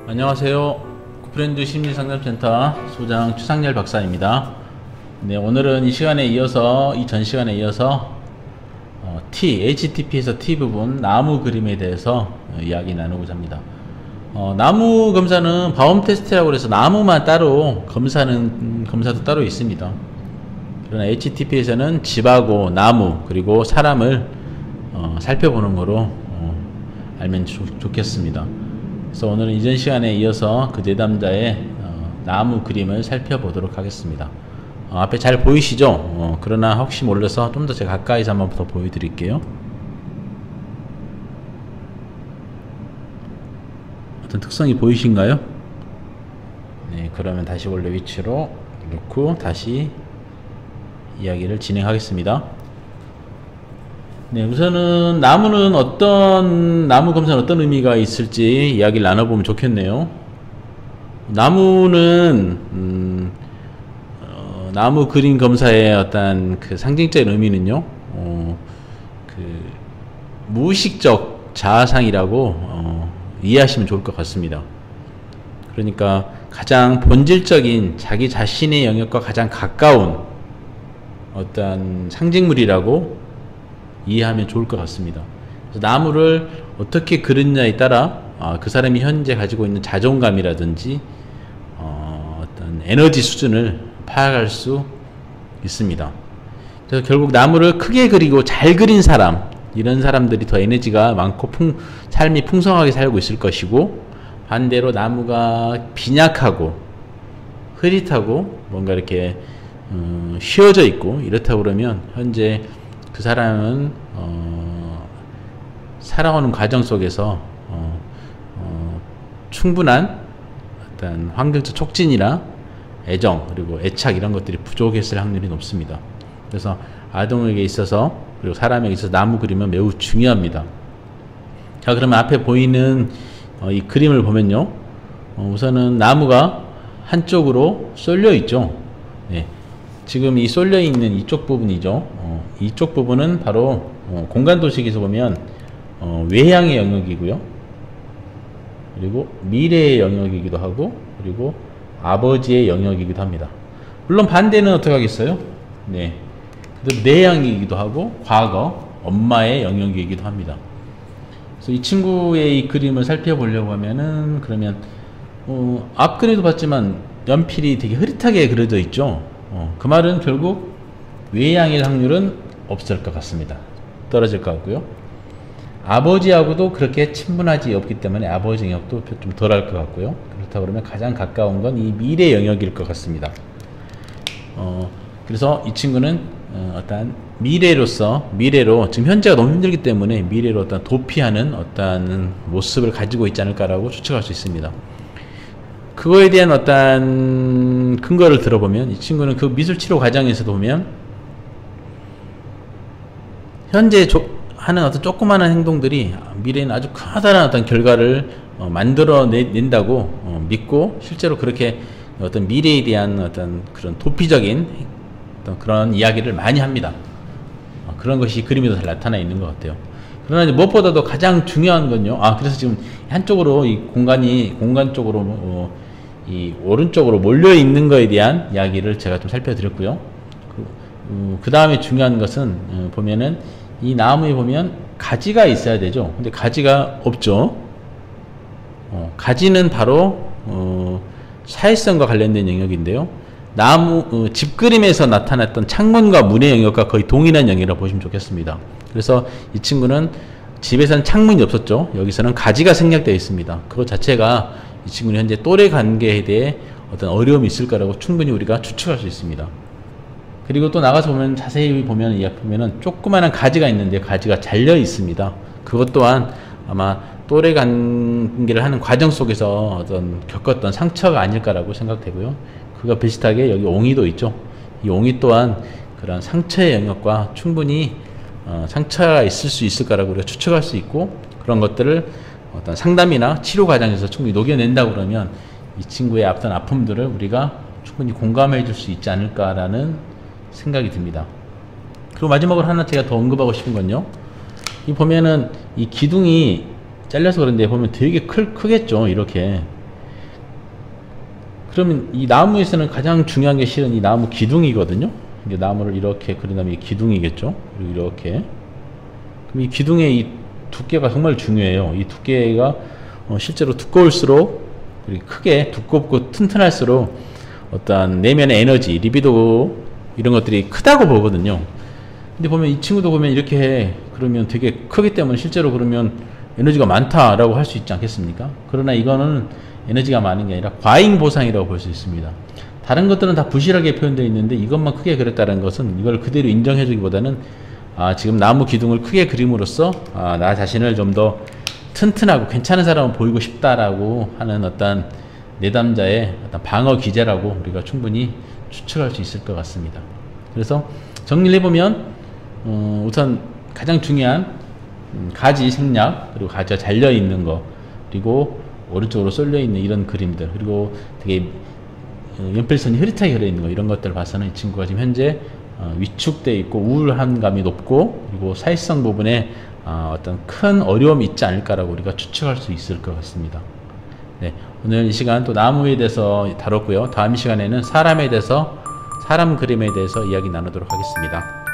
안녕하세요. 굿프렌드 심리상담센터 소장 추상열 박사입니다. 네, 오늘은 이 전 시간에 이어서 HTP에서 T 부분 나무 그림에 대해서 이야기 나누고자 합니다. 나무 검사는 바움 테스트라고 해서 나무만 따로 검사도 따로 있습니다. 그러나 HTP에서는 집하고 나무 그리고 사람을 살펴보는 거로 알면 좋겠습니다. 그래서 오늘은 이전 시간에 이어서 그 내담자의 나무 그림을 살펴보도록 하겠습니다. 앞에 잘 보이시죠? 그러나 혹시 몰라서 좀 더 제가 가까이서 한번 더 보여드릴게요. 어떤 특성이 보이신가요? 네, 그러면 다시 원래 위치로 놓고 다시 이야기를 진행하겠습니다. 네, 우선은 나무 검사는 어떤 의미가 있을지 이야기를 나눠보면 좋겠네요. 나무는 나무 그림 검사의 어떤 그 상징적인 의미는요, 무의식적 자아상이라고 이해하시면 좋을 것 같습니다. 그러니까 가장 본질적인 자기 자신의 영역과 가장 가까운 어떤 상징물이라고 이해하면 좋을 것 같습니다. 그래서 나무를 어떻게 그렸냐에 따라 그 사람이 현재 가지고 있는 자존감이라든지 어떤 에너지 수준을 파악할 수 있습니다. 그래서 결국 나무를 크게 그리고 잘 그린 사람, 이런 사람들이 더 에너지가 많고 삶이 풍성하게 살고 있을 것이고, 반대로 나무가 빈약하고 흐릿하고 뭔가 이렇게 휘어져 있고 이렇다고 그러면 현재 그 사람은 살아오는 과정 속에서 충분한 어떤 환경적 촉진이나 애정 그리고 애착 이런 것들이 부족했을 확률이 높습니다. 그래서 아동에게 있어서 그리고 사람에게 있어서 나무 그림은 매우 중요합니다. 자, 그러면 앞에 보이는 이 그림을 보면요, 우선은 나무가 한쪽으로 쏠려 있죠. 네. 지금 이 쏠려 있는 이쪽 부분이죠. 이쪽 부분은 바로 공간 도식에서 보면 외향의 영역이고요. 그리고 미래의 영역이기도 하고, 그리고 아버지의 영역이기도 합니다. 물론 반대는 어떻게 하겠어요? 네. 내향이기도 하고, 과거, 엄마의 영역이기도 합니다. 그래서 이 친구의 이 그림을 살펴보려고 하면은, 그러면, 앞 그림도 봤지만 연필이 되게 흐릿하게 그려져 있죠. 그 말은 결국 외향일 확률은 없을 것 같습니다. 떨어질 것 같고요. 아버지하고도 그렇게 친분하지 없기 때문에 아버지 영역도 좀 덜할 것 같고요. 그렇다고 그러면 가장 가까운 건 이 미래 영역일 것 같습니다. 그래서 이 친구는 어떤 미래로 지금 현재가 너무 힘들기 때문에 미래로 어떤 도피하는 어떤 모습을 가지고 있지 않을까라고 추측할 수 있습니다. 그거에 대한 어떤 근거를 들어보면 이 친구는 그 미술치료 과정에서도 보면 현재 하는 어떤 조그마한 행동들이 미래에는 아주 커다란 어떤 결과를 만들어낸다고 믿고, 실제로 그렇게 어떤 미래에 대한 어떤 그런 도피적인 어떤 그런 이야기를 많이 합니다. 그런 것이 그림에도 잘 나타나 있는 것 같아요. 그러나 이제 무엇보다도 가장 중요한 건요, 그래서 지금 한쪽으로 이 공간 쪽으로 이 오른쪽으로 몰려 있는 것에 대한 이야기를 제가 좀 살펴드렸고요. 그 다음에 중요한 것은 보면은 이 나무에 보면 가지가 있어야 되죠. 근데 가지가 없죠. 가지는 바로 사회성과 관련된 영역인데요. 집 그림에서 나타났던 창문과 문의 영역과 거의 동일한 영역이라고 보시면 좋겠습니다. 그래서 이 친구는 집에서는 창문이 없었죠. 여기서는 가지가 생략되어 있습니다. 그것 자체가 이 친구는 현재 또래 관계에 대해 어떤 어려움이 있을 거라고 충분히 우리가 추측할 수 있습니다. 그리고 또 나가서 보면, 자세히 보면 조그마한 가지가 있는데 가지가 잘려 있습니다. 그것 또한 아마 또래 관계를 하는 과정 속에서 어떤 겪었던 상처가 아닐까라고 생각되고요. 그거 비슷하게 여기 옹이도 있죠. 이 옹이 또한 그런 상처의 영역과 충분히 상처가 있을 수 있을까라고 우리가 추측할 수 있고, 그런 것들을 어떤 상담이나 치료 과정에서 충분히 녹여낸다고 그러면 이 친구의 어떤 아픔들을 우리가 충분히 공감해 줄 수 있지 않을까라는 생각이 듭니다. 그리고 마지막으로 하나 제가 더 언급하고 싶은 건요, 이 보면은 이 기둥이 잘려서 그런데 보면 되게 크겠죠. 이렇게 그러면 이 나무에서는 가장 중요한 게 실은 이 나무 기둥이거든요. 이제 나무를 이렇게 그린다면 이 기둥이겠죠. 그리고 이렇게. 그럼 이 기둥의 이 두께가 정말 중요해요. 이 두께가 실제로 두꺼울수록 그리고 크게 두껍고 튼튼할수록 어떤 내면의 에너지, 리비도 이런 것들이 크다고 보거든요. 근데 보면 이 친구도 보면 이렇게 해. 그러면 되게 크기 때문에 실제로 그러면 에너지가 많다라고 할 수 있지 않겠습니까? 그러나 이거는 에너지가 많은 게 아니라 과잉 보상이라고 볼 수 있습니다. 다른 것들은 다 부실하게 표현되어 있는데 이것만 크게 그렸다는 것은 이걸 그대로 인정해 주기보다는 지금 나무 기둥을 크게 그림으로써 나 자신을 좀 더 튼튼하고 괜찮은 사람을 보이고 싶다라고 하는 어떤 내담자의 어떤 방어 기제라고 우리가 충분히 추측할 수 있을 것 같습니다. 그래서 정리를 해보면 우선 가장 중요한 가지 생략, 그리고 가지가 잘려 있는 거, 그리고 오른쪽으로 쏠려 있는 이런 그림들, 그리고 되게 연필선이 흐릿하게 그려 있는 거, 이런 것들을 봐서는 이 친구가 지금 현재 위축되어 있고 우울한 감이 높고, 그리고 사회성 부분에 어떤 큰 어려움이 있지 않을까라고 우리가 추측할 수 있을 것 같습니다. 네, 오늘 이 시간 또 나무에 대해서 다뤘고요. 다음 시간에는 사람에 대해서, 사람 그림에 대해서 이야기 나누도록 하겠습니다.